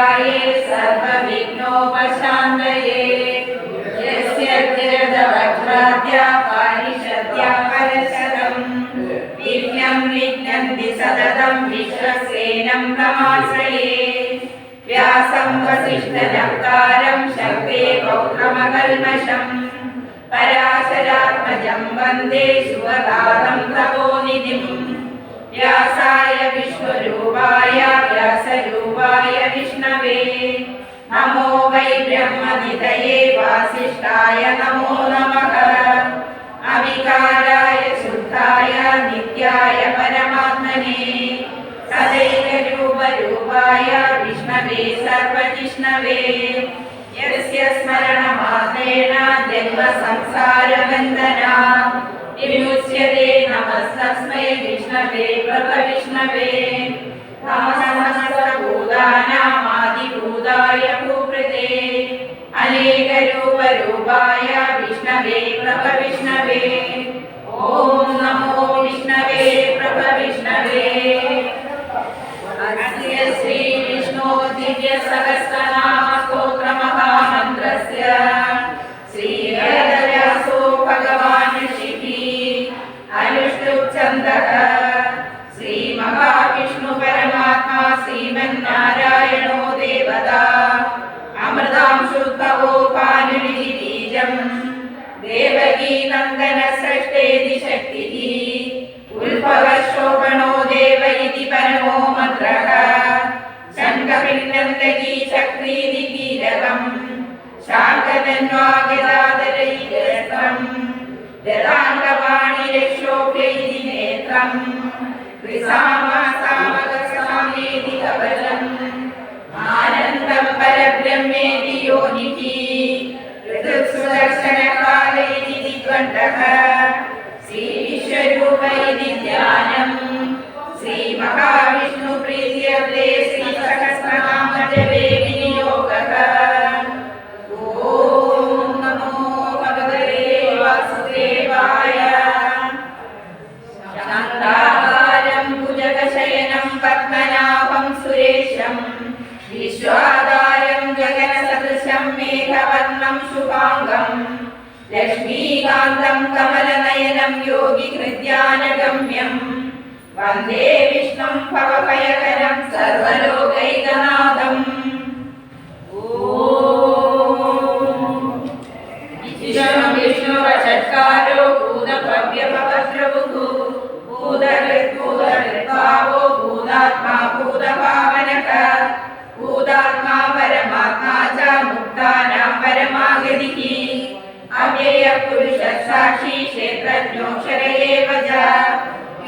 विनाशाये सर्वविघ्नोपशान्तये यस्य जगदवक्त्राद्या पारिषद्या परशरम् विघ्नं विघ्नन्ति सततं विश्वसेनं तमाश्रये व्यासं वसिष्ठनप्तारं शक्ते पौत्रमकल्मषम् पराशरात्मजं वन्दे सुवतादं तपोनिधिम् व्यासाय विष्णुरूपाय व्यासरूपाय विष्णवे नमो वै ब्रह्मनिधये वासिष्ठाय नमो नमः अविकाराय शुद्धाय नित्याय परमात्मने सदैकरूपरूपाय विष्णवे सर्वजिष्णवे यस्य स्मरणमात्रेण जन्मसंसारबन्धना विमुच्यते नमस्तस्मै विष्णवे प्रभविष्णवे समस्तभूतानामादिभूताय भूभृते अनेकरूपरूपाय विष्णवे प्रभविष्णवे ॐ नमो विष्णवे प्रभविष्णवे अस्य श्रीविष्णो दिव्यसहस्रनाम स्तोत्रमहामन्त्रस्य श्रीवेदव्यासो भगवान् ऋषिः अनुष्टुप्छन्दः श्रीमहाविष्णु परमात्मा श्रीमन्नारायणो देवता अमृतांशुद्भवो पाणिनिबीजम् देवकी नन्दनसृष्टेति शक्तिः उल्भवशोभनो देव इति परमो मन्त्रः शङ्खपिण्डन्दकी शक्तिरिति कीलकम् शार्ङ्गधन्वागदाधरैर्यस्त्रम् ददाण्डवाणिरक्षोभ्यैति नेत्रम् त्रिसामासामकसामेति कवचम् आनन्दं परब्रह्मेति योनिः ऋतुसुदर्शनकालैति दिग्वण्डः श्रीविश्वरूप इति ध्यानम् श्रीमहाविष्णुप्रीत्यर्थे श्रीसहस्रनाम जपे विनियोगः पद्मनाभं सुरेशं विश्वाधारं गगनसदृशं मेघवर्णं शुभांगं लक्ष्मीकान्तं कमलनयनं योगिहृद्यानगम्यं वन्दे विष्णुं भवभयकरं सर्वलोकैकनाथम् विष्णुरचत्कारो भूतभव्यभवद्रवुः भूतहृद्भावो भूतात्मा भूतभावनः भूतात्मा परमात्मा च मुक्तानां परमागतिः अव्ययपुरुषः साक्षी क्षेत्रज्ञोऽक्षर एव च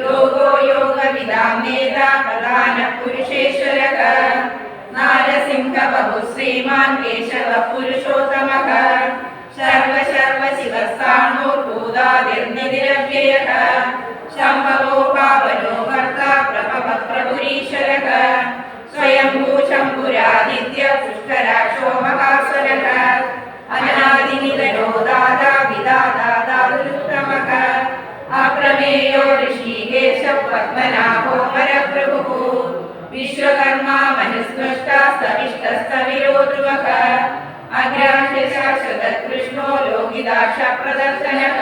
योगो योगविदां नेता प्रधानपुरुषेश्वरः नारसिंहबहुः श्रीमान् केशवः पुरुषोत्तमः सर्वशिवस्थाणोर्भूतादिर्निधिरव्ययः शम्भवो पावनो कर्ता प्रभवप्रभुरीश्वरः स्वयंभू शम्भुरादित्य पुष्कराक्षो महासुरः अनादिनिधनो दाता विधाता दातुरुत्तमः अप्रमेयो ऋषिकेश पद्मनाभो वरप्रभुः विश्वकर्मा मनुस्पृष्टा स्तविष्टस्तविरो ध्रुवः अग्राह्यशाश्वतकृष्णो लोकिदाक्षप्रदर्शनः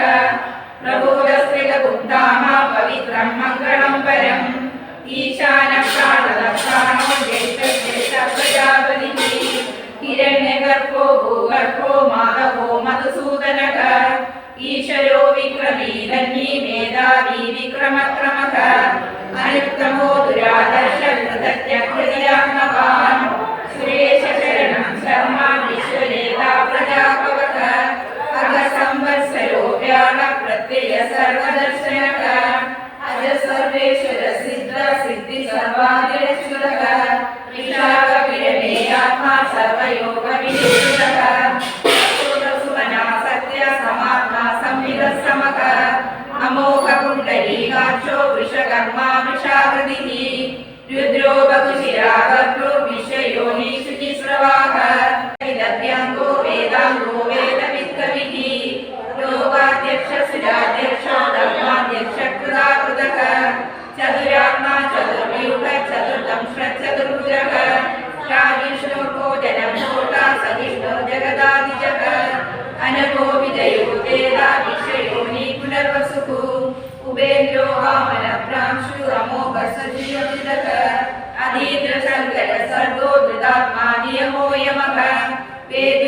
प्रबोधस्त्रिगुप्ताः पवित्रं मङ्गलं परम् ईशानः प्राणदक्षाणो ज्येष्ठप्रजापतिः हिरण्यगर्भो भूगर्भो माधवो मधुसूदनः ईश्वरो विक्रमी धन्वी मेधावी विक्रमक्रमः अनुत्तमो दुरादर्श कृतज्ञकृतिरात्मवान् सुरेशशरणं शर्मा विश्वनेता प्रजापवः अगसंवत्सरो व्याळ प्रत्यय सर्वदर्शनः अज सर्वेश्वर सिद्ध सिद्धि सर्वादिरेश्वरः विशाखविरमे आत्मा सर्वयोग विनिष्ठः सुमना सत्य समात्मा संविदः समः अमोघ पुण्डरीकाक्षो वृषकर्मा वृषाकृतिः रुद्रो बहुशिरा गभ्रो विषयो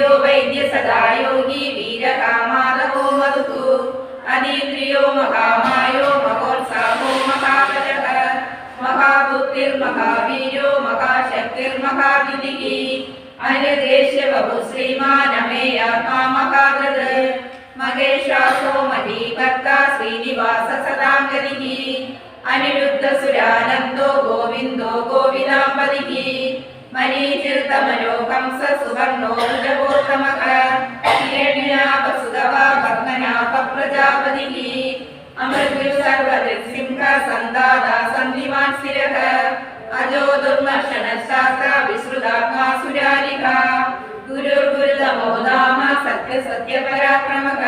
वेद्यो वैद्य सदा योगी वीरकामादवो मधुः अनीन्द्रियो महामायो महोत्साहो महाबलः महाबुद्धिर्महावीर्यो महाशक्तिर्महाविधिः अनिर्देश्य बहु श्रीमानमेयात्मा महादृत् महेशासो महीभर्ता श्रीनिवास सदाङ्गतिः अनिरुद्धसुरानन्दो गोविन्दो गोविदाम्बतिः मरीचिर्तमनो कंस सुवर्णो भुजगोत्तमः हिरण्यापसुतवा पद्मनाभ प्रजापतिः अमृत्यु सर्वदृक्सिंह सन्दाता सन्धिमान् शिरः अजो दुर्मर्शनशास्त्र विश्रुतात्मा सुरारिका गुरुर्गुरुतमो धाम सत्य सत्य पराक्रमः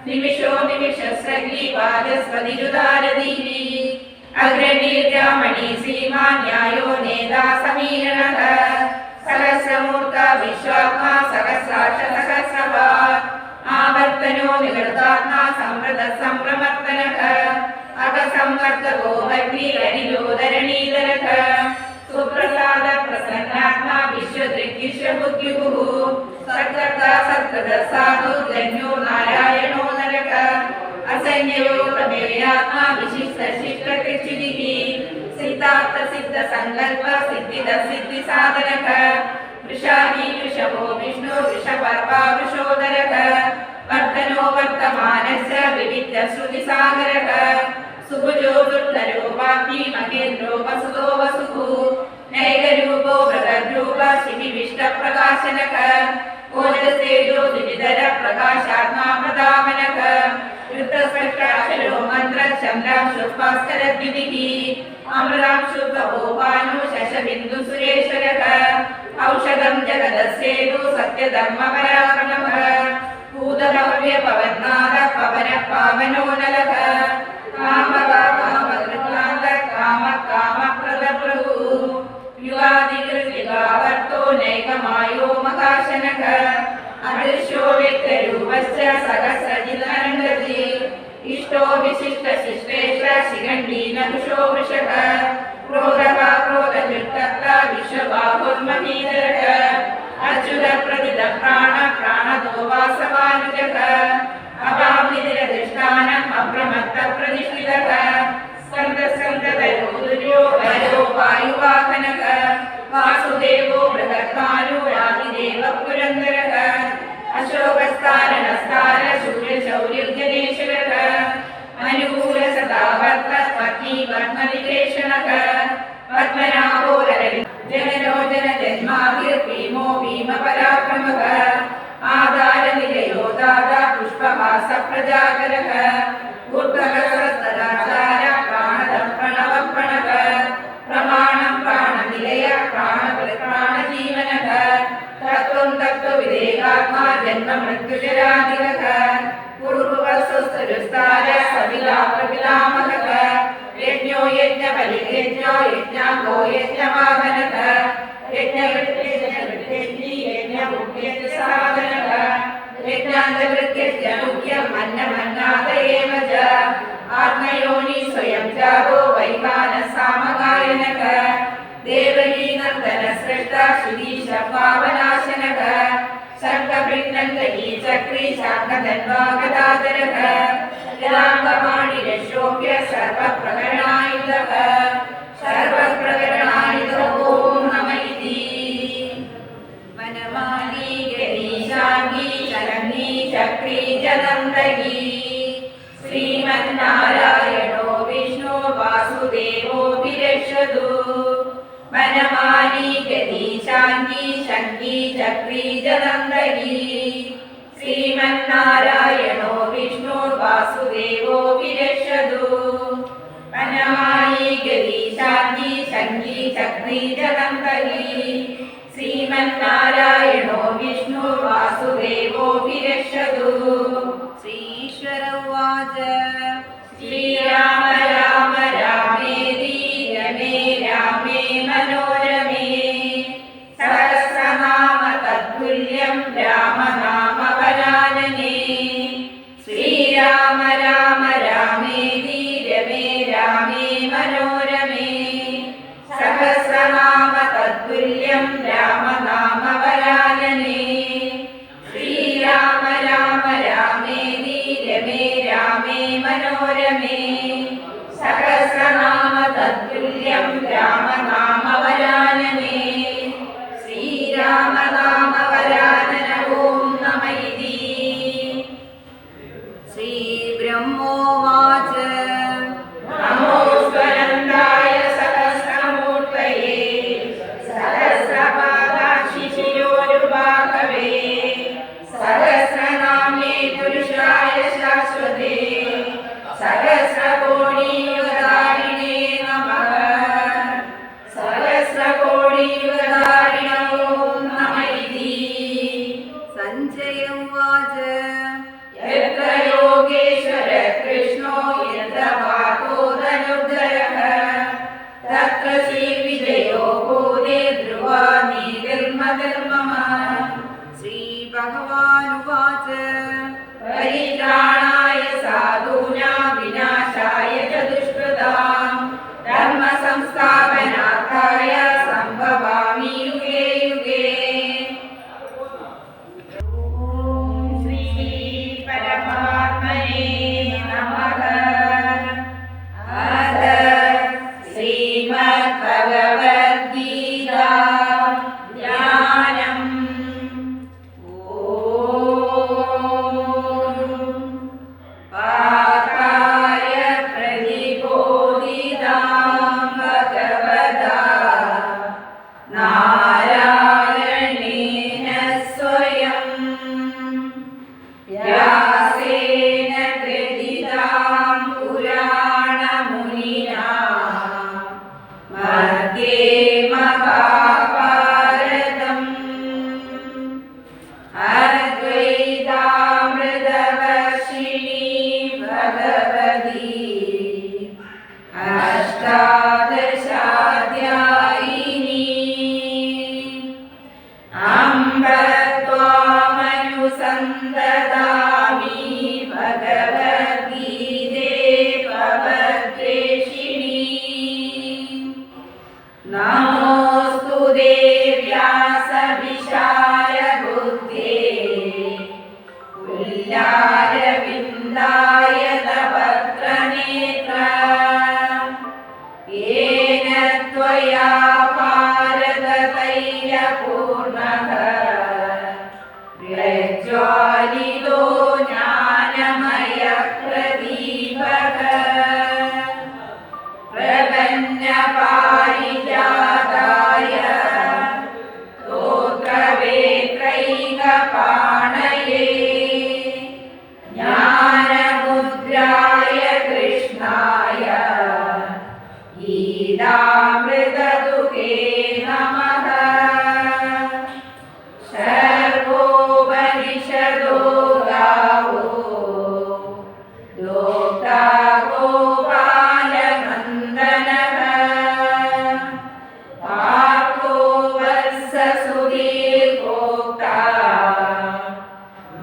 निमिषो निमिषस्रग्ली वाजस्पतिरुदारधीः अग्रणीर्यामणि श्रीमान् न्यायो नेता समीरणः सहस्रमूर्ता विश्वात्मा सहस्राक्ष सहस्रपात् आवर्तनो विकृतात्मा संवृत संप्रमर्तनः अगसंवर्तको भग्निरनिलोदरणीधरः सुप्रसाद प्रसन्नात्मा विश्वदृग्विश्वबुद्युः सत्कर्ता सत्कृत साधु धन्यो नारायणो नरः असंज्ञयो प्रमेयात्मा विशिष्ट शिष्टकृच्युतिः सिद्धार्थ सिद्ध संकल्प सिद्धिद सिद्धि साधनः वृषाही वृषभो विष्णु वृषपर्वा वृषोदरः वर्तनो वर्तमानस्य विविध श्रुति सागरः सुभुजो दुर्धरो वाग्मी महेन्द्रो वसुतो वसुः नैकरूपो बृहद्रूप शिविविष्ट प्रकाशनः ओजस्तेजो द्विविधर प्रकाशात्मा प्रतापनः ऋतस्पष्टाक्षरो मन्त्र चन्द्रांशुभास्कर द्वितिः अमृतांशु भोपानु शशबिन्दु सुरेश्वरः औषधं जगदस्येतु सत्यधर्म पराक्रमः भूतभव्य पवन्नाद पवन पावनो नलः कामका कामकृतान्त काम कामप्रद प्रभुः युगादिकृतिकावर्तो नैकमायो महाशनः अदृश्यो व्यक्तरूपश्च सहस्रजितनन्दति इष्टो विशिष्ट शिष्टेश शिखण्डी नकुशो वृषः क्रोधः क्रोधयुक्तः विश्वबाहुर्महीधरः अच्युत प्रदित प्राण प्राणदो वासवानुजः अभामिदिरधिष्ठानम् अप्रमत्त प्रतिष्ठितः स्कन्दस्कन्दतयो वरो वायुवाहनः वासुदेवो बृहत्मानो रातिदेव पुरन्दरः अशोकस्तारणस्तार शूरशौर्यगणेश्वरः अनुकूलसदावर्त पत्नी पद्मनिकेशनः पद्मनाभो जनरोजन जन्माभिर्भीमो भीमपराक्रमः आधारनिलयो दाता पुष्पहास प्रजाकरः ऊर्ध्वहस्रस्तदाचार प्राणदं प्रणव प्रणव प्रमाणं प्राणनिलय प्राणजीवनः तत्त्वं तत्त्वविदेहात्मा जन्म मृत्युजरादिरः पूर्ववस्तुस्तुस्तार सविला प्रपितामहः यज्ञो यज्ञबलिर्यज्ञो यज्ञाङ्गो यज्ञवाहनः यज्ञवृत्ति यज्ञमुख्यसाधनः यज्ञान्तवृत्त्यमुख्यम् अन्नमन्नाद एव च आत्मयोनि स्वयं जातो वैखानः सामगायनः देवकी नन्दन सृष्टा श्रीश पावनाशनः शङ्खवृन्दङ्गी चक्री शाङ्खधन्वागदाधरः यदाङ्गपाणिरशोभ्य सर्वप्रकरणायुधः सर्वप्रकरणायुधो नमः इति वनमाली गरीशाङ्गी शरण्ये चक्री जगन्दगी श्रीमन्नारायणो विष्णु वासुदेवो विरक्षतु वनमाली गरीशाङ्गी शङ्गी चक्री जगन्दगी श्रीमन्नारायणो विष्णु वासुदेवो विरक्षतु वनमाली गरीशाङ्गी शङ्गी चक्री जगन्दगी श्रीमन्नारायणो विष्णु वासुदेवो विरक्षतु श्रीश्वर उवाच श्रीराम राम रामेति रमे रामे मनोरमे सहस्रनाम तत्तुल्यं रामनाम वरानने श्रीराम राम रामेति रमे रामे मनोरमे सहस्रनाम तत्तुल्यं रामनाम वरानने രാമനാമവരാനന ഓം നമ ഇതി. ശ്രീബ്രഹ്മോവാച നമോസ്വരന്തായ സഹസ്രമൂർത്തയേ സഹസ്രപാദാക്ഷി ശിരോരുബാഹവേ സഹസ്രനാമേ പുരുഷായ ശാശ്വതേ സഹസ്രകോടിയുഗധാരിണേ നമഃ. സഹസ്രകോടിയുഗധാരിണ ഓം നമ ഇതി. സഞ്ജയ ഉവാച യത്ര യോഗേശ്വര കൃഷ്ണോ യത്ര പാർത്ഥോ ധനുർധരഃ തത്ര ശ്രീവിജയോ ഭൂതേ ധ്രുവാ നീതിർമതിർമമ. ശ്രീഭഗവാനുവാച പരിത്രാണായ സാധൂനാം വിനാശായ ച ദുഷ്കൃതാം ധർമ്മസംസ്ഥാപനാർത്ഥായ സംഭവാമി യുഗേ യുഗേ. ഓം ശ്രീ പരമാത്മനേ നമഃ. അഥ ശ്രീമദ്ഭഗവദ്ഗീതാ ജ്ഞാനം. പാർത്ഥായ പ്രതിബോധിതാം ഭഗവതാ നാരായണേന സ്വയം വ്യാസേന ഗ്രഥിതാം പുരാണമുനിനാ മധ്യേ മഹാഭാരതം അദ്വൈതാമൃതവർഷിണീ ഭഗവതി അഷ്ടാദശാധ്യായിനി. അംബ ത്വാമനുസന്തതാമി ഭഗവദ്ഗീതേ ഭവദ്വേഷിണീ. നമോസ്തു വ്യാസവിശാല ബുദ്ധേ പുല്ലാരവിന്ദായ തപത്രനേത്ര. യേന ത്വയാ ഭാരതതൈലപൂർണഃ പ്രജ്വാലിതോ ജ്ഞാനമയ പ്രദീപഃ. പ്രപന്നപാരിജാതായ സ്തോത്രവേത്രൈകപാണയേ ജ്ഞാനമുദ്രായ കൃഷ്ണായ ഗീതാമൃതദുഹേ നമഃ. സർവോപനിഷദോ ഗാവോ ദോക്താ ഗോപാലനന്ദനഃ. പാർത്ഥോ വത്സസുധീർഭോക്താ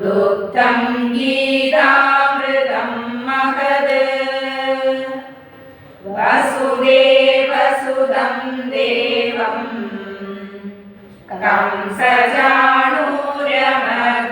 ദുഗ്ധം ഗീതാമൃതം മഹത്. വസുദേവസുതം ദേവം कंसचाणूरमर्दनम्